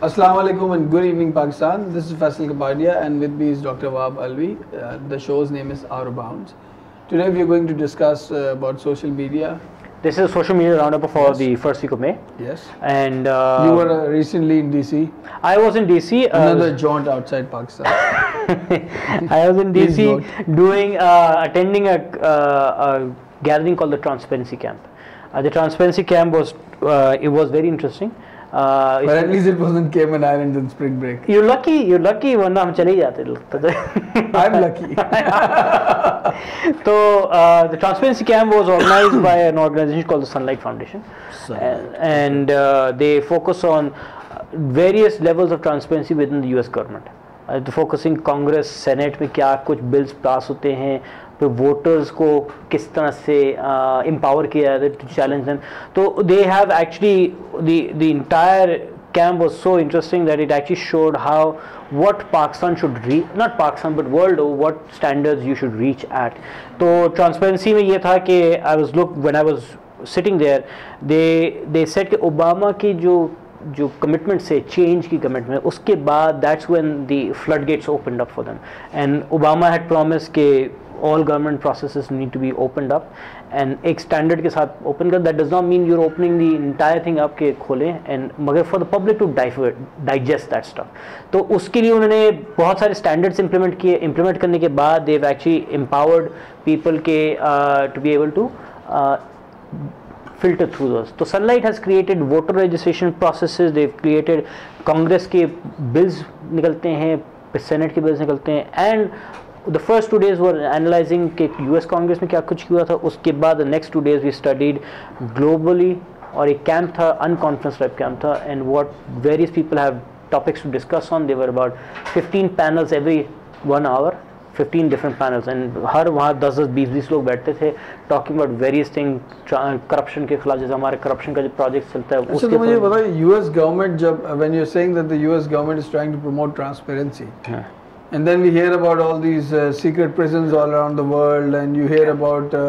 Assalamu alaikum and good evening, Pakistan. This is Faisal Kapadia and with me is Dr. Wahab Alvi. The show's name is Out of Bounds. Today we are going to discuss about social media. This is a social media roundup for the first week of May. Yes. And you were recently in DC. I was in DC. Another jaunt outside Pakistan. I was in DC attending a gathering called the Transparency Camp. The Transparency Camp was it was very interesting. But at least it wasn't Cayman Islands in spring break. You're lucky, वरना हम चले ही जाते. I'm lucky. So the Transparency Camp was organized by an organization called the Sunlight Foundation, and they focus on various levels of transparency within the US government. Focusing Congress, Senate में क्या कुछ bills pass होते हैं, तो voters को किस तरह से empower किया जाता है to challenge them. तो they have actually the entire camp was so interesting that it actually showed how what Pakistan should reach, not Pakistan but world over, what standards you should reach at. तो transparency में ये था कि when I was sitting there, they said कि Obama की जो commitment से change की कमिटमेंट उसके बाद that's when the flood gates opened up for them and Obama had promise के all government processes need to be opened up and एक standard के साथ ओपन कर. That does not mean you're opening the entire thing up के खोलें and मगर for the public to digest that stuff. तो उसके लिए उन्होंने बहुत सारे स्टैंडर्ड्स इम्प्लीमेंट करने के बाद they have actually empowered people के to be able to filter through those. So Sunlight has created voter registration processes. They've created Congress के bills निकलते हैं, Senate के bills निकलते हैं, and the first 2 days were analyzing कि US Congress में क्या कुछ हुआ था. उसके बाद the next 2 days we studied globally और एक camp था, unconference type camp था, and what various people have topics to discuss on. There were about 15 panels every 1 hour. 15 different panels and हर वहाँ 10-20 लोग बैठते थे talking about various things, corruption के खिलाफ. जैसे हमारे corruption का जो project चलता है उसके मुझे पता है US government जब when you're saying that the US government is trying to promote transparency and then we hear about all these secret prisons all around the world and you hear about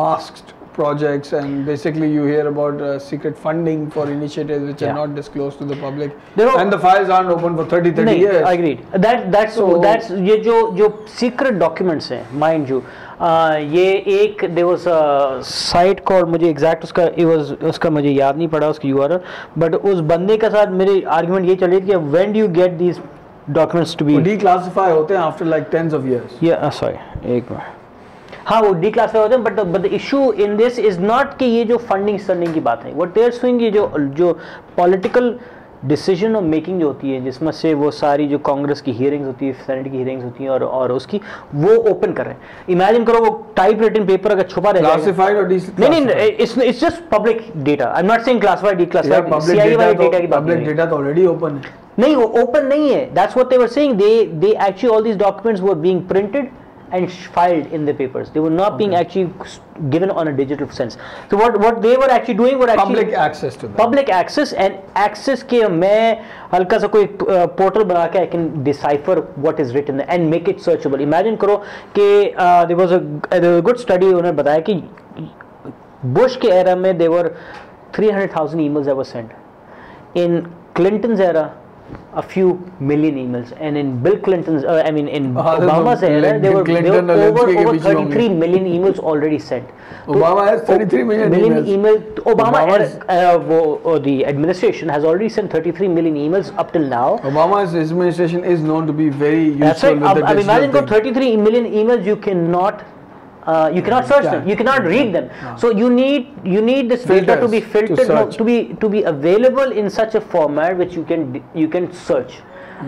masked projects and basically you hear about secret funding for initiatives which are not disclosed to the public and the files aren't open for 30 years. I agreed. That's ये जो secret documents हैं, mind you, ये एक there was a site called मुझे exact उसका मुझे याद नहीं पड़ा उसकी URL, but उस बंदे के साथ मेरी argument ये चल रही थी कि when do you get these documents to be declassify होते हैं after like tens of years. Yeah, sorry, एक बार हाँ वो डिक्लासिफाई होते हैं but the issue in this is not कि ये जो फंडिंग की बात है. व्हाट दे आर डूइंग, ये जो पॉलिटिकल डिसीजन ऑफ मेकिंग जो होती है जिसमें से वो सारी जो कांग्रेस की हियरिंग्स होती है, सेनेट की हियरिंग्स होती हैं और उसकी वो ओपन कर रहे हैं. इमेजिन करो वो टाइप रिटन पेपर अगर छुपा रहेगा क्लासिफाइड और नहीं it's just public data. I am not saying classified declassified. CIA वाली डेटा की बात पब्लिक डेटा तो ऑलरेडी ओपन है. नहीं वो ओपन नहीं है. That's what they were saying. They actually all these documents were being printed and filed in the papers. They were not being actually given on a digital sense. So what they were actually doing were actually public access to them. Public access and access के मैं हल्का सा कोई portal बना के I can decipher what is written and make it searchable. Imagine करो कि there was a good study उन्होंने बताया कि Bush के era में there were 300,000 emails that were sent. In Clinton's era a few million emails, and in Bill Clinton's in Obama's era there were over 33 million emails already sent. Obama has 33 million emails. Obama the administration has already sent 33 million emails up till now. Obama's administration is known to be very useful. That's right. With the imagine 33 million emails you cannot search them, you cannot read them. So you need this data to be filtered, to be available in such a format which you can search.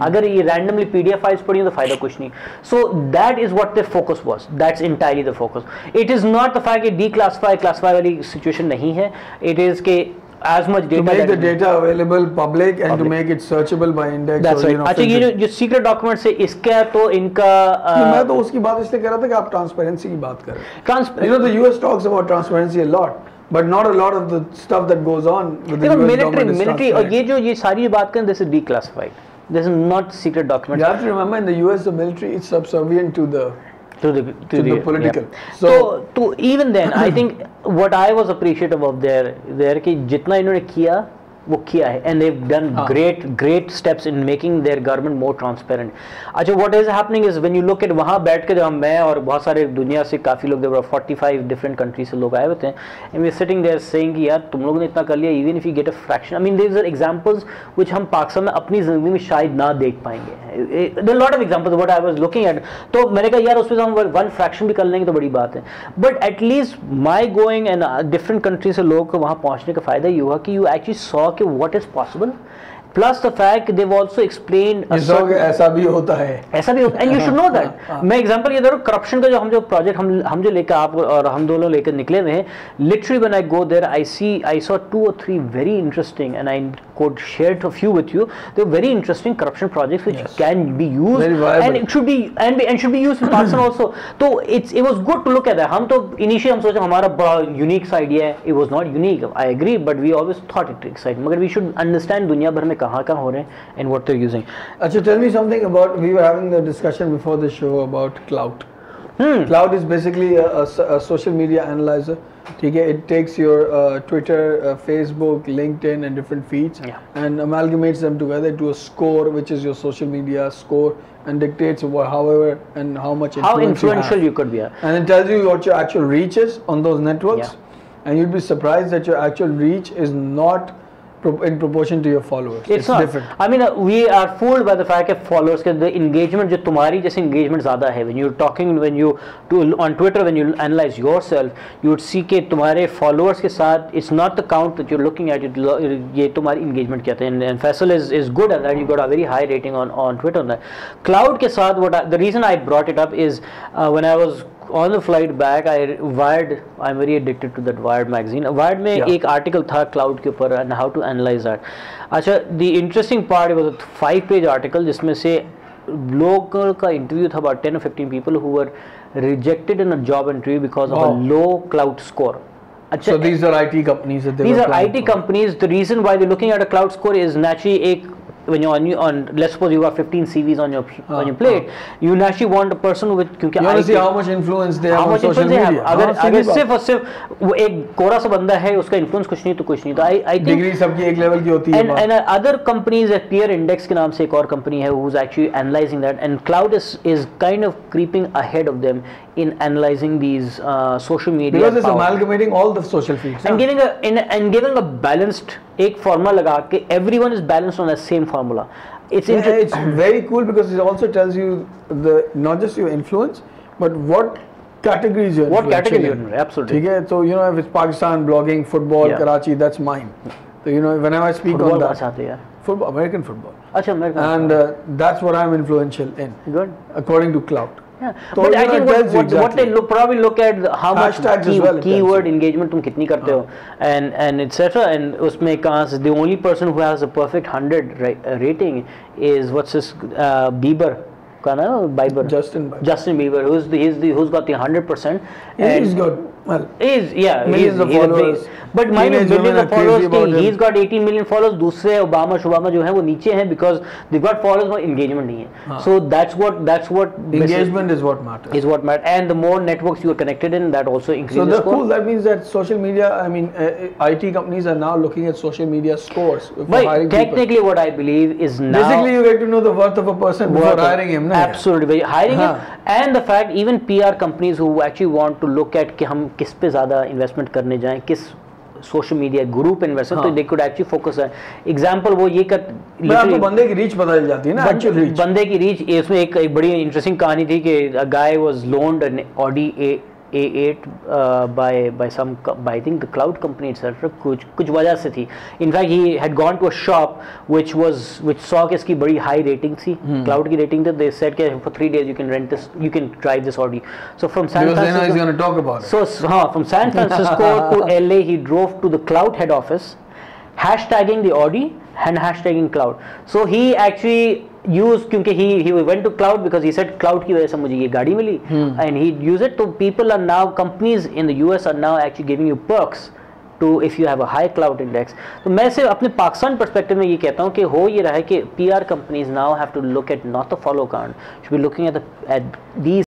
अगर ये randomly PDF files पड़ी हो तो फायदा कुछ नहीं. So that is what the focus was. That's entirely the focus. It is not the fact कि classify वाली situation नहीं है. It is कि as much data to make the data available public and to make it searchable by index. That's right. अच्छा ये जो secret documents है इसका तो इनका मैं तो उसकी बात इसलिए कर रहा था कि आप transparency की बात कर रहे हैं. The US talks about transparency a lot, but not a lot of the stuff that goes on with the US government. Military और ये सारी बात करें, this is declassified. This is not secret documents. You have to remember in the US the military is subservient to the political. So even then, I think what I was appreciative of there कि जितना इन्होंने किया वो किया है, and they've done great steps in making their government more transparent. अच्छा, what is happening is when you look at वहाँ बैठ के, जब मैं और बहुत सारे दुनिया से काफ़ी लोग, there were 45 different countries से लोग आए होते हैं, and we're sitting there saying कि यार तुम लोगों ने इतना कर लिया, even if you get a fraction, I mean these are examples which हम पाकिस्तान में अपनी ज़िंदगी में शायद ना देख पाएंगे. There are a lot of examples what I was looking at. तो मैंने कहा यार उसमें हम one fraction भी कर लेंगे तो बड़ी बात है. But at least my going and different countries से लोगों को वहाँ पहुँचने का फ़ायदा ये हुआ कि you actually saw कि what is possible, plus the fact they've also explained ऐसा भी होता है, and you should know that. मैं एग्जांपल ये दे रहा हूँ, करप्शन का जो प्रोजेक्ट हम जो लेकर आप और हम दोनों लेकर निकले हुए हैं, literally when I go there I saw 2 or 3 very interesting, and I could share a few with you. They're very interesting corruption projects which can be used, and it should be and should be used in Pakistan also. So it was good to look at that. हम तो initially हम सोचे हमारा बड़ा unique सा idea है. It was not unique, I agree, but we always thought it exciting. मगर we should understand दुनिया भर में कहाँ हो रहे हैं and what they're using. अच्छा, tell me something about, we were having the discussion before the show about Cloud. Cloud is basically a social media analyzer. ठीक है, it takes your Twitter, Facebook, LinkedIn and different feeds and amalgamates them together to a score, which is your social media score, and dictates however and how much influential you could be. And it tells you what your actual reach is on those networks, and you'd be surprised that your actual reach is not in proportion to your followers. It's not different. I mean, we are fooled by the fact that followers के the engagement जो तुम्हारी जैसे engagement ज़्यादा है, when you're talking, when you on Twitter, when you analyze yourself, you would see कि तुम्हारे followers के साथ it's not the count that you're looking at, ये तुम्हारी engagement क्या है, and Faisal is good at that. You got a very high rating on Twitter on that. Cloud के साथ the reason I brought it up is when I was on the flight back, I'm very addicted to that Wired magazine. Wired में एक article था cloud के ऊपर and how to analyze that. अच्छा, the interesting part, it was a 5-page article जिसमें से लोगों का interview था about 10 or 15 people who were rejected in a job interview because of a low cloud score. So these are IT companies that these are IT companies. The reason why they're looking at a cloud score is naturally when you're on let's suppose you got 15 CVs on your plate, you naturally want a person with, क्योंकि you want to see how much influence they have on social media. अगर सिर्फ और सिर्फ वो एक कोरा सा बंदा है, उसका influence कुछ नहीं तो कुछ नहीं, तो I think डिग्री सबकी एक लेवल की होती है. And other companies, Peer Index के नाम से एक और कंपनी है who's actually analyzing that, and Cloud is kind of creeping ahead of them in analyzing these social media, because it's amalgamating all the social feeds and giving a balanced एक formula लगा के everyone is balanced on the same formula. It's very cool because it also tells you not just your influence but what categories you're in. Absolutely. ठीक है, so you know if it's Pakistan, blogging, football, Karachi, that's mine. So you know whenever I speak on that, football, American football. अच्छा, American. And that's what I'm influential in. Good. According to Cloud. Yeah. But I think what they probably look at how much keyword engagement तुम कितनी करते हो and etc. and उसमें कहाँ से the only person who has a perfect 100 rating is what's his Bieber का ना, Justin Bieber, who's got the 100%, and he's good. Well, millions of followers. But mind you, millions of followers. He's got 18 million followers. दूसरे Obama जो है वो नीचे हैं because they've got followers but engagement नहीं है. So that's what engagement is what matters. Is what matters, and the more networks you are connected in, that also increases. So that's cool. That means that social media, I mean, IT companies are now looking at social media scores for hiring technically people. What I believe is now basically you get to know the worth of a person before hiring him. Absolutely, hiring him, and the fact even PR companies who actually want to look at कि हम किस पे ज़्यादा investment करने जाएं, किस social media group investment, तो they could actually focus है. एग्जांपल वो ये कर आपको बंदे की रीच पता चल जाती है ना, एक्चुअल रीच. बंदे की रीच, इसमें एक बड़ी इंटरेस्टिंग कहानी थी कि a guy was loaned an Audi A8 by some, by I think the cloud company itself, कुछ वजह से थी. In fact, he had gone to a shop which saw कि इसकी बड़ी high rating थी, cloud की rating थी. They said कि for 3 days you can rent this, you can drive this Audi. So from San Francisco, he's going to talk about it. So from San Francisco to LA, he drove to the cloud head office, hashtagging the Audi and hashtagging cloud. So he actually used, क्योंकि he went to cloud because he said cloud की वजह से मुझे ये गाड़ी मिली, and he used it. So people are now, companies in the US are now actually giving you perks to if you have a high cloud index. तो मैं सिर्फ अपने पाकिस्तान पर्सपेक्टिव में ये कहता हूँ कि हो ये रहा है कि PR companies now have to look at not the follow count, should be looking at these